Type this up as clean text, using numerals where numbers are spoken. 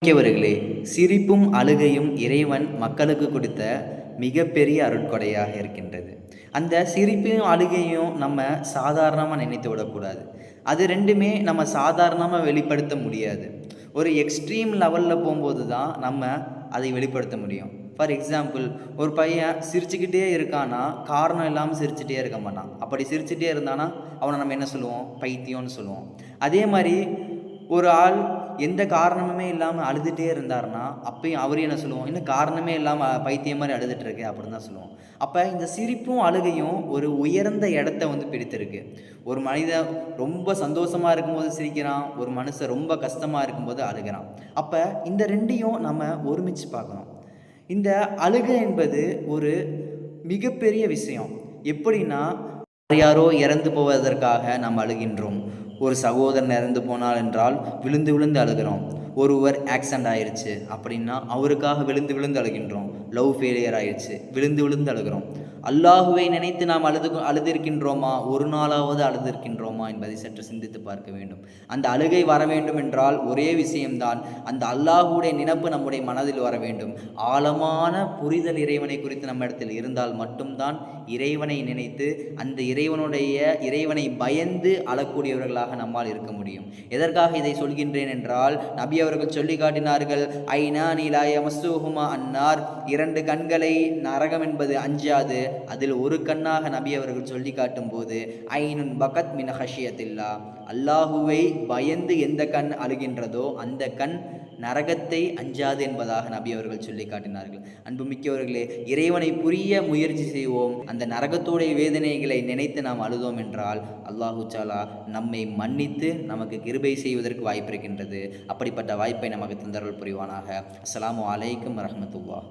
முக்கியவர்களே, சிரிப்பும் அழுகையும் இறைவன் மக்களுக்கு கொடுத்த மிகப்பெரிய அருட்கொடையாக இருக்கின்றது. அந்த சிரிப்பையும் அழுகையும் நம்ம சாதாரணமா நினைத்து விடக்கூடாது. அது 2மே நம்ம சாதாரணமா வெளிப்படுத்த முடியாது. ஒரு எக்ஸ்ட்ரீம் லெவல்ல போம்போது தான் நம்ம அதை வெளிப்படுத்த முடியும். ஃபார் எக்ஸாம்பிள், ஒரு பையன் சிரிச்சுக்கிட்டே இருக்கான்னா, காரணம் இல்லாம சிரிச்சுட்டே இருக்க மாட்டான். அப்படி சிரிச்சுட்டே இருந்தான்னா, அவன நம்ம என்ன சொல்லுவோம்? பைத்தியம்னு சொல்லுவோம். அதே மாரி ஒரு ஆள் எந்த காரணமுமே இல்லாம அழுதுட்டே இருந்தாருன்னா, அப்பயும் அவரையும் என்ன சொல்லுவோம்? "என்ன காரணமே இல்லாம பைத்தியம் மாரி அழுதுட்டு இருக்க" அப்படின்னு தான் சொல்லுவோம். அப்ப இந்த சிரிப்பும், அழுகையும் ஒரு உயர்ந்த இடத்த வந்து பிடித்திருக்கு. ஒரு மனிதன் ரொம்ப சந்தோஷமா இருக்கும்போது சிரிக்கிறான். ஒரு மனுஷன் ரொம்ப கஷ்டமா இருக்கும்போது அழுகுறான். அப்ப இந்த 2யும் நம்ம ஒருமிச்சு பார்க்கணும். இந்த அழுகை என்பது ஒரு மிகப்பெரிய விஷயம். எப்படின்னா, யாரோ இறந்து போவதற்காக நாம் அழுகின்றோம். ஒரு சகோதரன் இறந்து போனார் என்றால் விழுந்து விழுந்து அழுகிறோம். ஒருவர் ஆக்சிடென்ட் ஆயிருச்சு அப்படின்னா அவருக்காக விழுந்து விழுந்து அழுகின்றோம். லவ் ஃபெயிலியர் ஆயிருச்சு, விழுந்து விழுந்து அழுகிறோம். அல்லாஹுவை நினைத்து நாம் அழுதிருக்கின்றோமா? ஒரு நாளாவது அழுதிருக்கின்றோமா என்பதை சற்று சிந்தித்து பார்க்க வேண்டும். அந்த அழுகை வர வேண்டும் என்றால் ஒரே விஷயம்தான், அந்த அல்லாஹுடைய நினைப்பு நம்முடைய மனதில் வர வேண்டும். ஆழமான புரிதல் இறைவனை குறித்து நம்ம இடத்தில் இருந்தால் மட்டும்தான் இறைவனை நினைத்து அந்த இறைவனை பயந்து அழக்கூடியவர்களாக நம்மால் இருக்க முடியும். எதற்காக இதை சொல்கின்றேன் என்றால், நபி அவர்கள் சொல்லி காட்டினார்கள், ஐனானி லா யமஸ்ஸுஹுமா அன்னார், 2 கண்களை நரகம் என்பது அஞ்சாது. அதில் ஒரு கண்ணாக நபி அவர்கள் சொல்லி காட்டும் போது, ஐனுன் பகத் மின் ஹஷியத்தில்லா, அல்லாஹுவை பயந்து எந்த கண் அழுகின்றதோ அந்த கண் நரகத்தை அஞ்சாது என்பதாக நபி அவர்கள் சொல்லி காட்டினார்கள். அன்புமிக்கவர்களே, இறைவனை புரிய முயற்சி செய்வோம். அந்த நரகத்துடைய வேதனைகளை நினைத்து நாம் அழுதோம் என்றால் அல்லாஹு தாலா நம்மை மன்னித்து நமக்கு கிருபை செய்வதற்கு வாய்ப்பு இருக்கின்றது. அப்படிப்பட்ட வாய்ப்பை நமக்கு தந்தருள் புரிவானாக. அஸ்ஸலாமு அலைக்கும் வரஹ்மத்துல்லாஹ்.